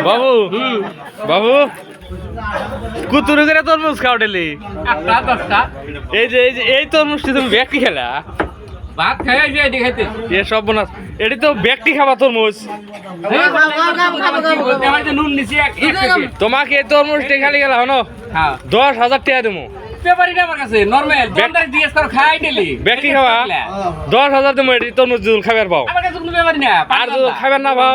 বাবু বাবু কুতুরে করে তরমুজ খাও ডেলি এই যে এই তরমুজটি তুমি ব্যক্তি খেলা ভাত খাই যে দেখাইতে এ সব বোনাস এটি তো ব্যক্তি খাবা তরমুজ নুন নিছি তোমাকে এই তরমুজটি খালি গেলা হনো 10,000 টাকা দেবো পেপারিটা আমার কাছে নরমাল বন্দার জিজ্ঞেস কর খাই ডেলি ব্যক্তি খাওয়া 10,000 দেবো এটি তরমুজ জুল খাবার পাও আমার কাছে কোনো পেপারি না আর জুল খাবার না পাও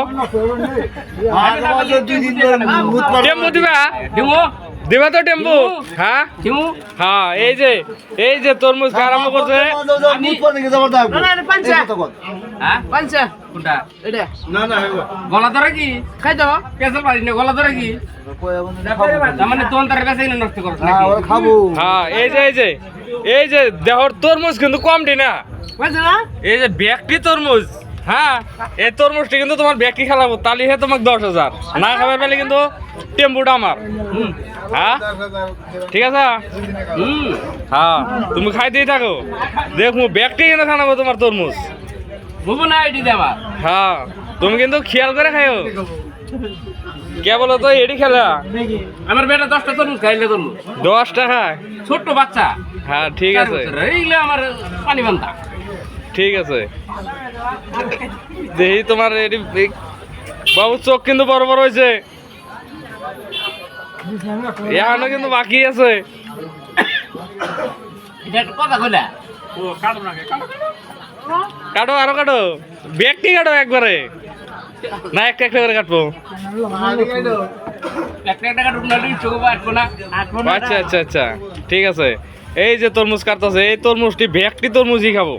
টেম্পু দিবা দিমু দিবা তো টেম্পু হ্যাঁ দিমু হ্যাঁ এই যে তরমুজ খাওয়া আরম্ভ করছে হ্যাঁ পাঁচা কোনটা এটা না গলা ধরে কি খাই দাও কেসল পারি না গলা ধরে কি মানে তোন তার কাছে নষ্ট করছ নাকি খাবো হ্যাঁ এই যে দেহর তরমুজ কিন্তু কমটি না বুঝছ না এই যে ব্যক্তি তরমুজ হ্যাঁ এই তরমুজটি কিন্তু তোমার ব্যক্তি খেলাবো তালি হে তোমাকে 10,000 না খাবার পেলে কিন্তু টেম্পুটা আমার হ্যাঁ ঠিক আছে হ্যাঁ তুমি খাই দিয়ে থাকো দেখো ব্যক্তি কিন্তু খানাবো তোমার তরমুজ বুবু না আইডি দে আমার হ্যাঁ তুমি কিন্তু খেয়াল করে খাইও কে বলো তো এডি খেলা আমার বেটা 10টা তরমুজ খাইলে তরমুজ 10 টাকা ছোট বাচ্চা হ্যাঁ ঠিক আছে এইলে আমার পানি বান্তা ঠিক আছে দেখি তোমার এডি বাবু চোখ কিন্তু বড় বড় হয়েছে এখনো কিন্তু বাকি আছে এটা একটা কথা কইলা ও কাটো না কাটো আরো কাটো ব্যক্তি কাটো একবারে না একটা করে কাটবো একটা কাটো না চোখ আটবো না আচ্ছা ঠিক আছে এই যে তরমুজ কাটতেছে এই তরমুজটি ব্যক্তি তরমুজই খাবো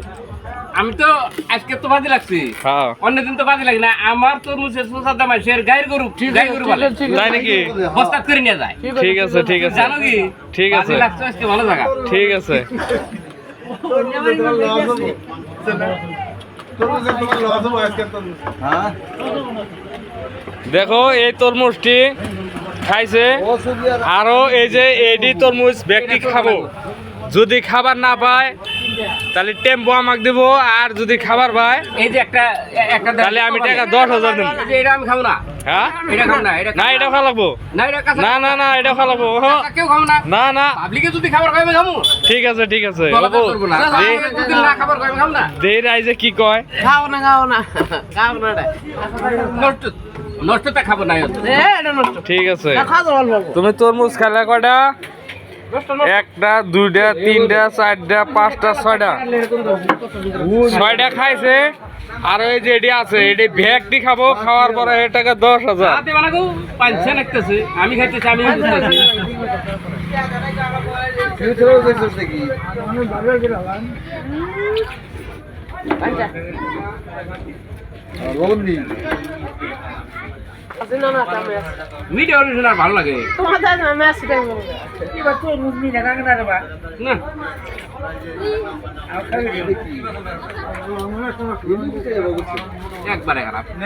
আমি তো আজকে তো বাজি লাগছি হ্যাঁ অন্যদিন তো বাজি লাগে না আমার তরমুজের সোসার দাম আছে গায়ের গরু বলে তাই নাকি বস্তাত করে নিয়ে যায় ঠিক আছে জানো কি ঠিক আছে বাজি লাগছে আজকে ভালো জায়গা ঠিক আছে দেখো এই তরমুজটি খাইছে আরো এই যে এডি তরমুজ ব্যক্তি খাবো যদি খাবার না পায় তাহলে টেম্পো আমাকে দেবো আর যদি খাবার পায় এই যে একটা তাহলে আমি টাকা 10,000 দেবো এটা আমি খাবো না হ্যাঁ এটা খাবো না এটা না এটা খাওয়া লাগবো না এটা কাঁচা না এটা খাওয়া লাগবো কেউ খাবো না না পাবলিকে যদি খাবার খাই আমি খাবো ঠিক আছে বাবু যদি না খাবার খাই আমি খাবো না দেই রাইজে কি কয় খাও না নষ্টটা খাবো না এটা নষ্ট ঠিক আছে খাওয়া ভালো তুমি তরমুজ খেলা কয়টা 1টা 2টা 3টা 4টা 5টা 6টা খাইছে আর এই যে এডি আছে এডি ব্যক্তি খাবো খাওয়ার পরে এর টাকা 10,000 হাতে বানাগো পাঁচছে লাগতেছে আমি খাইতেছি আমি বুঝতেছি ভিডিও অরিজিনাল ভালো লাগে একবারে খারাপ